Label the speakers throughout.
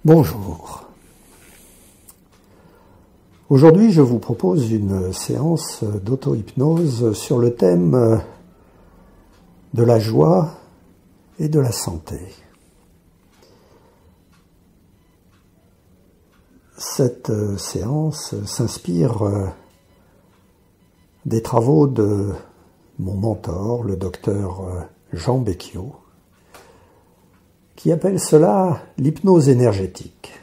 Speaker 1: Bonjour. Aujourd'hui, je vous propose une séance d'auto-hypnose sur le thème de la joie et de la santé. Cette séance s'inspire des travaux de mon mentor, le docteur Jean Becchiot, qui appelle cela l'hypnose énergétique.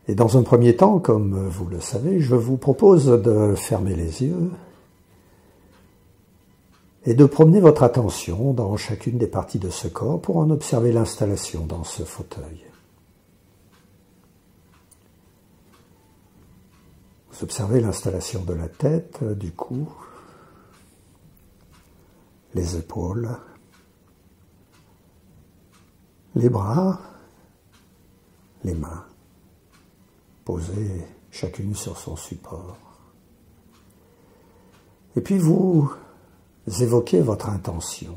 Speaker 1: Et dans un premier temps, comme vous le savez, je vous propose de fermer les yeux et de promener votre attention dans chacune des parties de ce corps pour en observer l'installation dans ce fauteuil. Vous observez l'installation de la tête, du cou, les épaules, les bras, les mains, posées chacune sur son support. Et puis vous évoquez votre intention,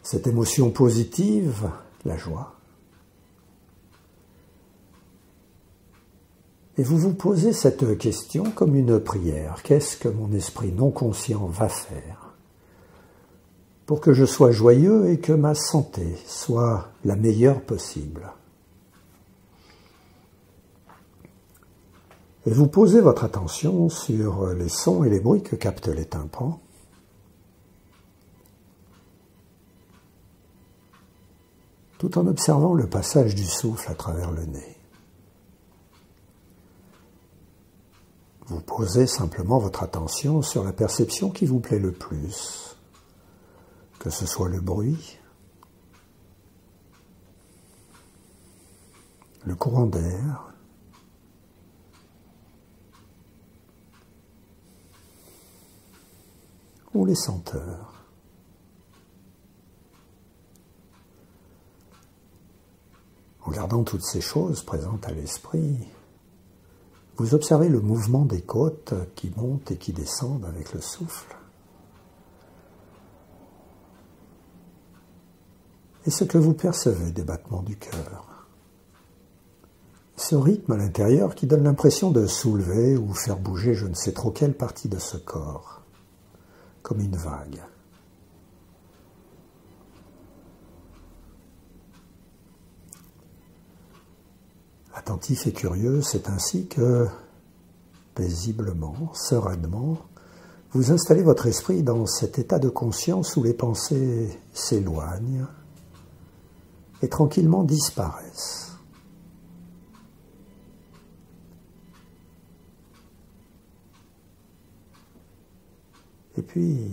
Speaker 1: cette émotion positive, la joie. Et vous vous posez cette question comme une prière. Qu'est-ce que mon esprit non conscient va faire pour que je sois joyeux et que ma santé soit la meilleure possible? Et vous posez votre attention sur les sons et les bruits que captent les tympans. Tout en observant le passage du souffle à travers le nez. Vous posez simplement votre attention sur la perception qui vous plaît le plus, que ce soit le bruit, le courant d'air, ou les senteurs. En gardant toutes ces choses présentes à l'esprit, vous observez le mouvement des côtes qui montent et qui descendent avec le souffle. Et ce que vous percevez des battements du cœur. Ce rythme à l'intérieur qui donne l'impression de soulever ou faire bouger je ne sais trop quelle partie de ce corps, comme une vague. Attentif et curieux, c'est ainsi que, paisiblement, sereinement, vous installez votre esprit dans cet état de conscience où les pensées s'éloignent et tranquillement disparaissent. Et puis,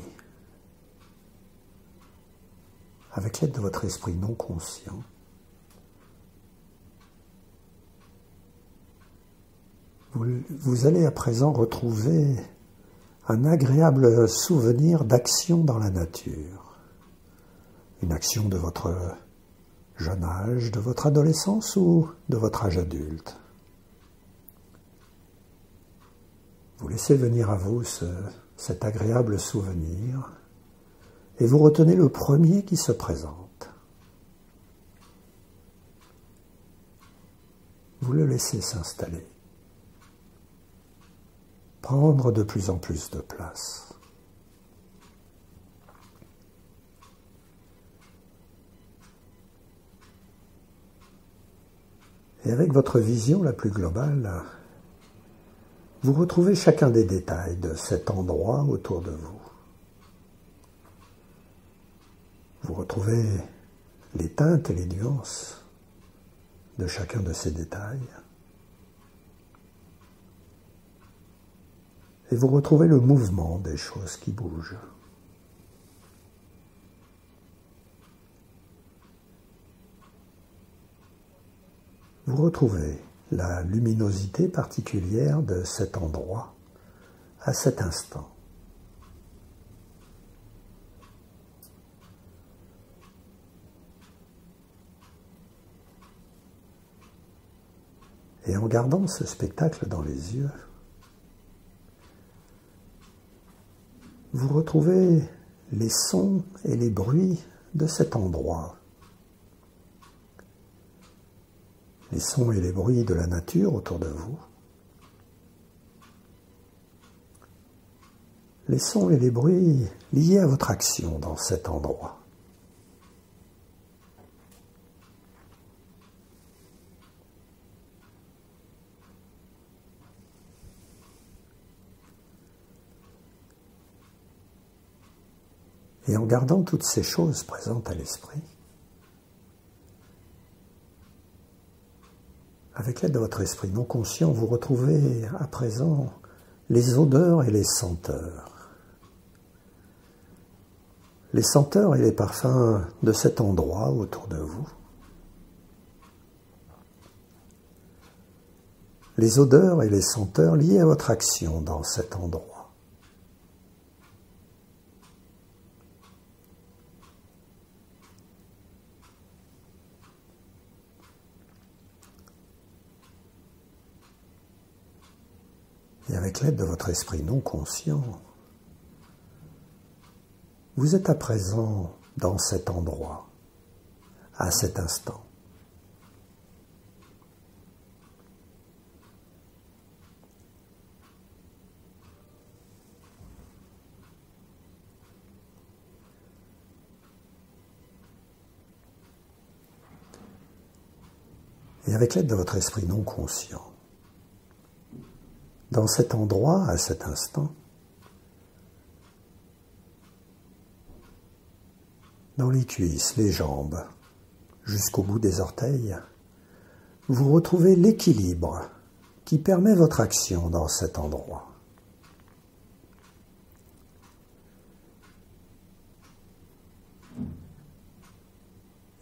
Speaker 1: avec l'aide de votre esprit non conscient, vous allez à présent retrouver un agréable souvenir d'action dans la nature. Une action de votre jeune âge, de votre adolescence ou de votre âge adulte. Vous laissez venir à vous cet agréable souvenir et vous retenez le premier qui se présente. Vous le laissez s'installer, prendre de plus en plus de place. Et avec votre vision la plus globale, vous retrouvez chacun des détails de cet endroit autour de vous. Vous retrouvez les teintes et les nuances de chacun de ces détails. Et vous retrouvez le mouvement des choses qui bougent. Vous retrouvez la luminosité particulière de cet endroit à cet instant. Et en gardant ce spectacle dans les yeux, vous retrouvez les sons et les bruits de cet endroit. Les sons et les bruits de la nature autour de vous. Les sons et les bruits liés à votre action dans cet endroit. Et en gardant toutes ces choses présentes à l'esprit, avec l'aide de votre esprit non conscient, vous retrouvez à présent les odeurs et les senteurs. Les senteurs et les parfums de cet endroit autour de vous. Les odeurs et les senteurs liées à votre action dans cet endroit. Et avec l'aide de votre esprit non conscient, vous êtes à présent dans cet endroit, à cet instant. Et avec l'aide de votre esprit non conscient, dans cet endroit, à cet instant, dans les cuisses, les jambes, jusqu'au bout des orteils, vous retrouvez l'équilibre qui permet votre action dans cet endroit.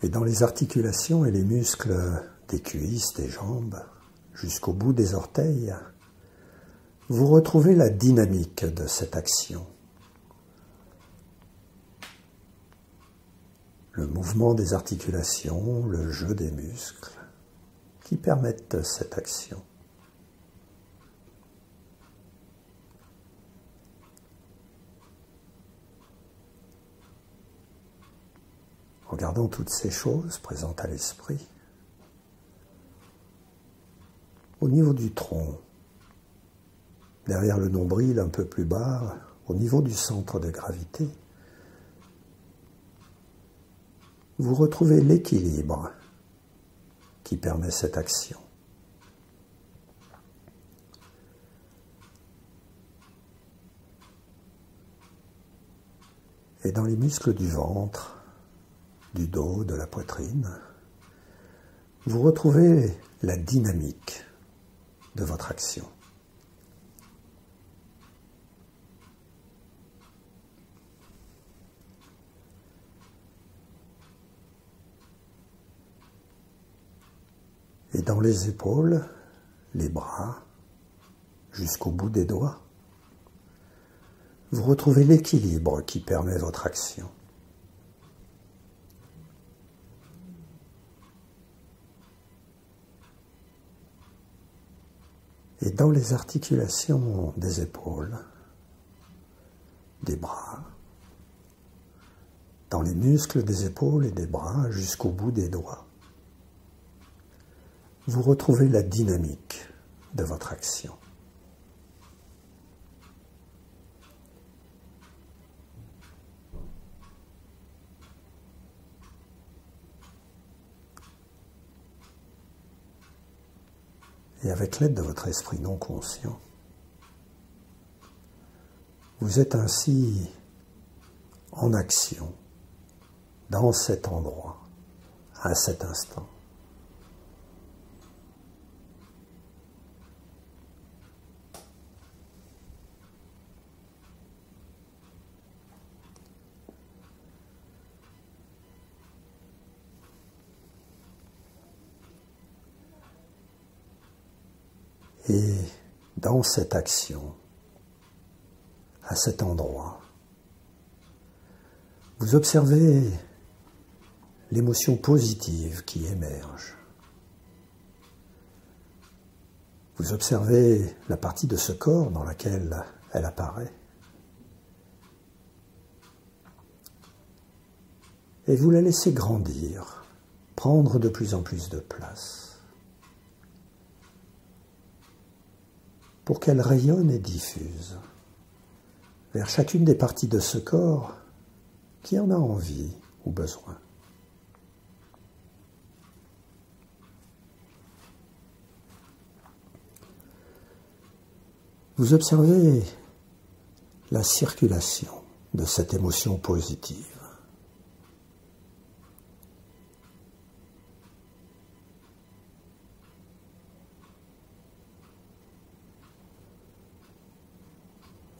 Speaker 1: Et dans les articulations et les muscles des cuisses, des jambes, jusqu'au bout des orteils, vous retrouvez la dynamique de cette action. Le mouvement des articulations, le jeu des muscles qui permettent cette action. En gardant toutes ces choses présentes à l'esprit, au niveau du tronc, derrière le nombril un peu plus bas, au niveau du centre de gravité, vous retrouvez l'équilibre qui permet cette action. Et dans les muscles du ventre, du dos, de la poitrine, vous retrouvez la dynamique de votre action. Et dans les épaules, les bras, jusqu'au bout des doigts, vous retrouvez l'équilibre qui permet votre action. Et dans les articulations des épaules, des bras, dans les muscles des épaules et des bras jusqu'au bout des doigts, vous retrouvez la dynamique de votre action. Et avec l'aide de votre esprit non conscient, vous êtes ainsi en action dans cet endroit, à cet instant. Et dans cette action, à cet endroit, vous observez l'émotion positive qui émerge. Vous observez la partie de ce corps dans laquelle elle apparaît. et vous la laissez grandir, prendre de plus en plus de place, pour qu'elle rayonne et diffuse vers chacune des parties de ce corps qui en a envie ou besoin. Vous observez la circulation de cette émotion positive.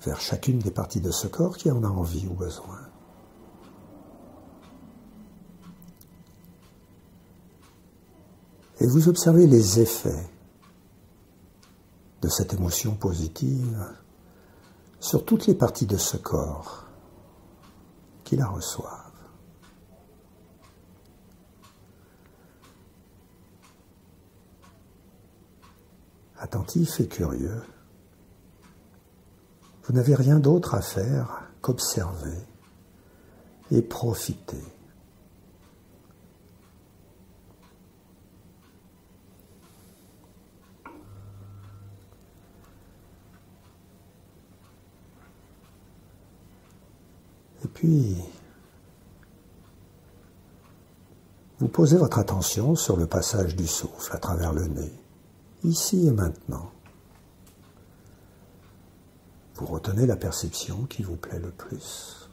Speaker 1: Vers chacune des parties de ce corps qui en a envie ou besoin. Et vous observez les effets de cette émotion positive sur toutes les parties de ce corps qui la reçoivent. Attentif et curieux, vous n'avez rien d'autre à faire qu'observer et profiter. Et puis, vous posez votre attention sur le passage du souffle à travers le nez, ici et maintenant. Vous retenez la perception qui vous plaît le plus,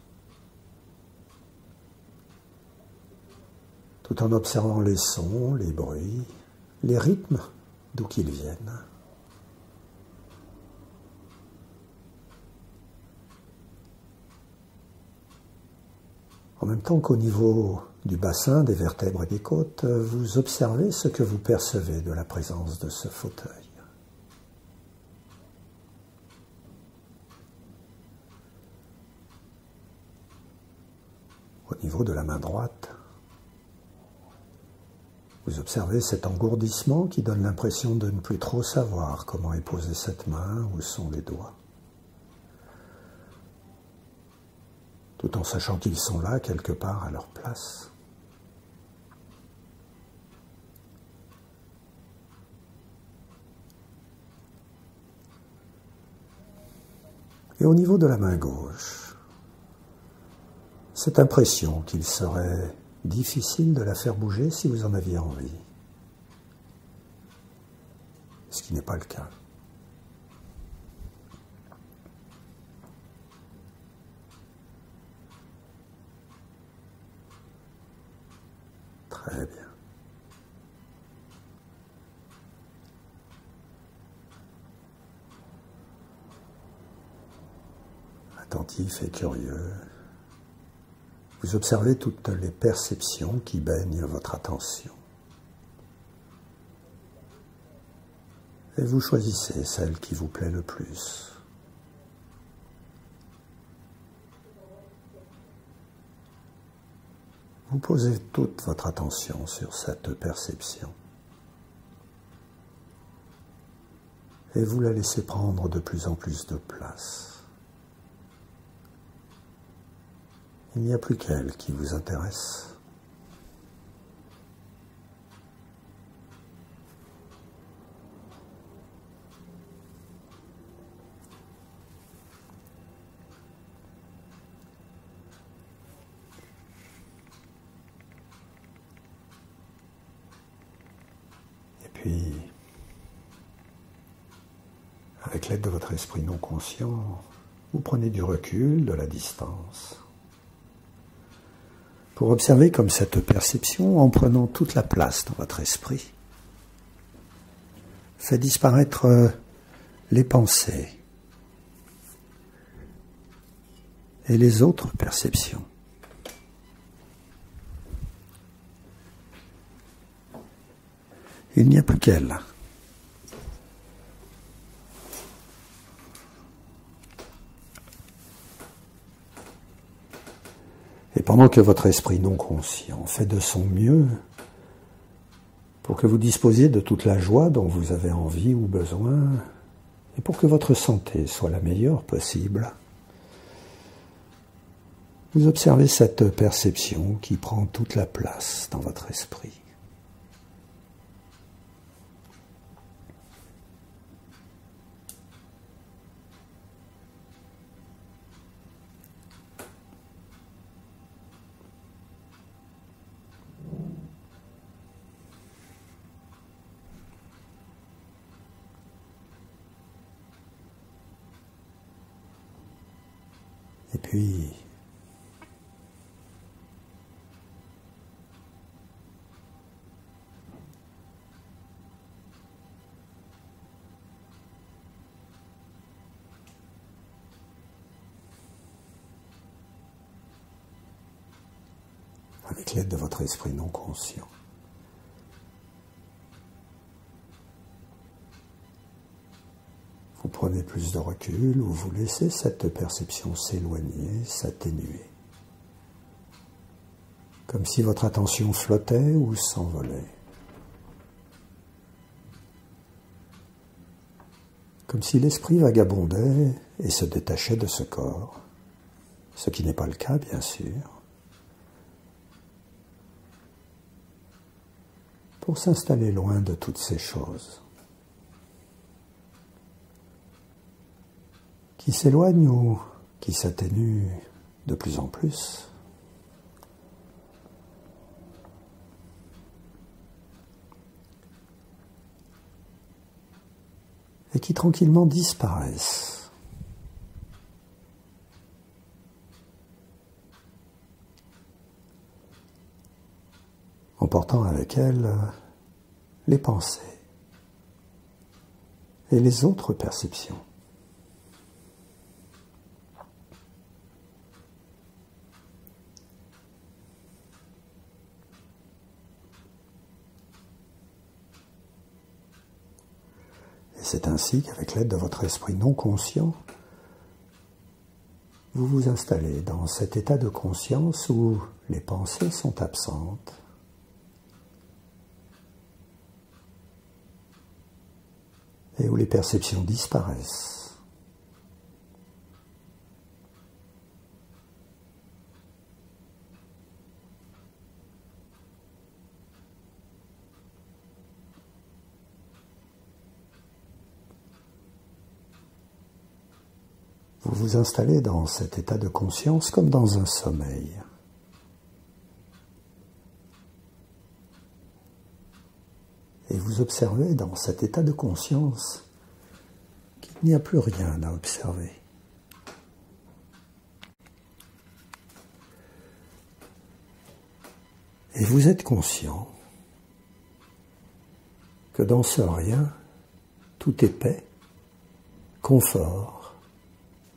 Speaker 1: tout en observant les sons, les bruits, les rythmes d'où qu'ils viennent. En même temps qu'au niveau du bassin, des vertèbres et des côtes, vous observez ce que vous percevez de la présence de ce fauteuil. Au niveau de la main droite, vous observez cet engourdissement qui donne l'impression de ne plus trop savoir comment est posée cette main, où sont les doigts. Tout en sachant qu'ils sont là, quelque part, à leur place. Et au niveau de la main gauche, cette impression qu'il serait difficile de la faire bouger si vous en aviez envie. Ce qui n'est pas le cas. Très bien. Attentif et curieux, vous observez toutes les perceptions qui baignent votre attention. Et vous choisissez celle qui vous plaît le plus. Vous posez toute votre attention sur cette perception. Et vous la laissez prendre de plus en plus de place. Il n'y a plus qu'elle qui vous intéresse. Et puis, avec l'aide de votre esprit non conscient, vous prenez du recul, de la distance, pour observer comme cette perception, en prenant toute la place dans votre esprit, fait disparaître les pensées et les autres perceptions. Il n'y a plus qu'elle. Et pendant que votre esprit non conscient fait de son mieux pour que vous disposiez de toute la joie dont vous avez envie ou besoin, et pour que votre santé soit la meilleure possible, Vous observez cette perception qui prend toute la place dans votre esprit. Et puis, avec l'aide de votre esprit non conscient, vous prenez plus de recul ou vous laissez cette perception s'éloigner, s'atténuer, comme si votre attention flottait ou s'envolait, comme si l'esprit vagabondait et se détachait de ce corps, ce qui n'est pas le cas, bien sûr, pour s'installer loin de toutes ces choses, qui s'éloignent ou qui s'atténuent de plus en plus, et qui tranquillement disparaissent. Emportant avec elles les pensées et les autres perceptions. Et c'est ainsi qu'avec l'aide de votre esprit non conscient, vous vous installez dans cet état de conscience où les pensées sont absentes, et où les perceptions disparaissent. Vous vous installez dans cet état de conscience comme dans un sommeil. Et vous observez dans cet état de conscience qu'il n'y a plus rien à observer. Et vous êtes conscient que dans ce rien, tout est paix, confort,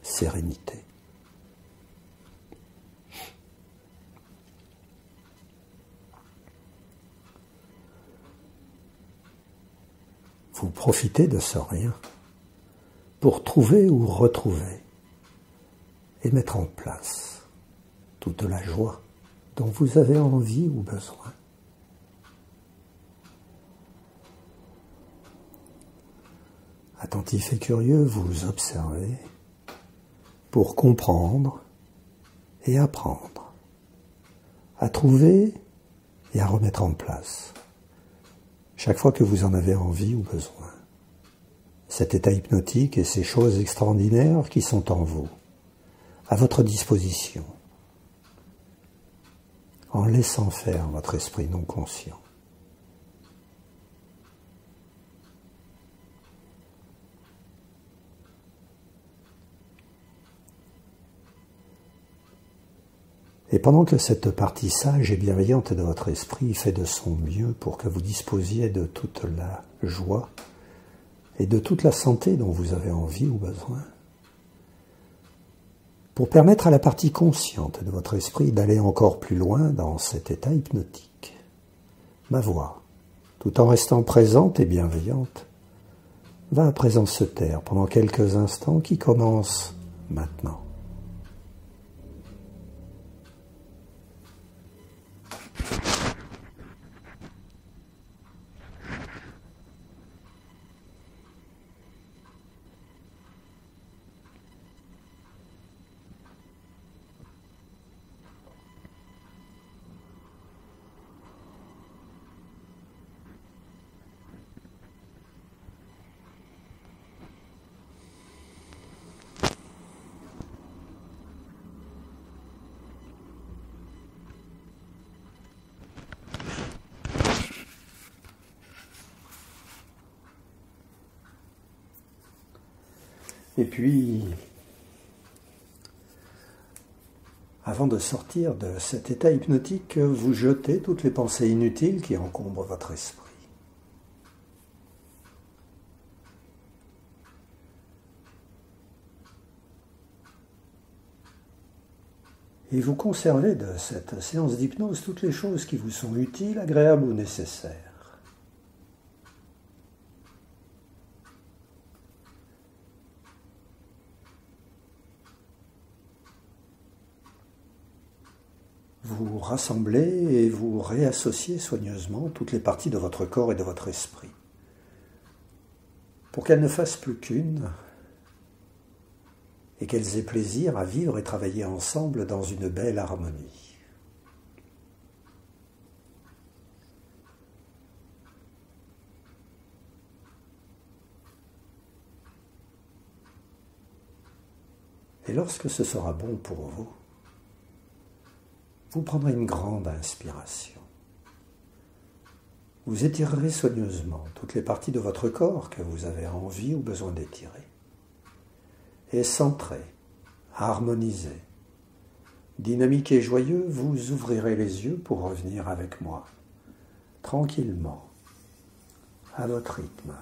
Speaker 1: sérénité. Vous profitez de ce rien pour trouver ou retrouver et mettre en place toute la joie dont vous avez envie ou besoin. Attentif et curieux, vous observez pour comprendre et apprendre, à trouver et à remettre en place, chaque fois que vous en avez envie ou besoin, cet état hypnotique et ces choses extraordinaires qui sont en vous, à votre disposition, en laissant faire votre esprit non conscient. Et pendant que cette partie sage et bienveillante de votre esprit fait de son mieux pour que vous disposiez de toute la joie et de toute la santé dont vous avez envie ou besoin, pour permettre à la partie consciente de votre esprit d'aller encore plus loin dans cet état hypnotique, ma voix, tout en restant présente et bienveillante, va à présent se taire pendant quelques instants qui commencent maintenant. Et puis, avant de sortir de cet état hypnotique, vous jetez toutes les pensées inutiles qui encombrent votre esprit. Et vous conservez de cette séance d'hypnose toutes les choses qui vous sont utiles, agréables ou nécessaires. Vous rassemblez et vous réassociez soigneusement toutes les parties de votre corps et de votre esprit, pour qu'elles ne fassent plus qu'une, et qu'elles aient plaisir à vivre et travailler ensemble dans une belle harmonie. Et lorsque ce sera bon pour vous, vous prendrez une grande inspiration. Vous étirerez soigneusement toutes les parties de votre corps que vous avez envie ou besoin d'étirer. Et centré, harmonisé, dynamique et joyeux, vous ouvrirez les yeux pour revenir avec moi, tranquillement, à votre rythme.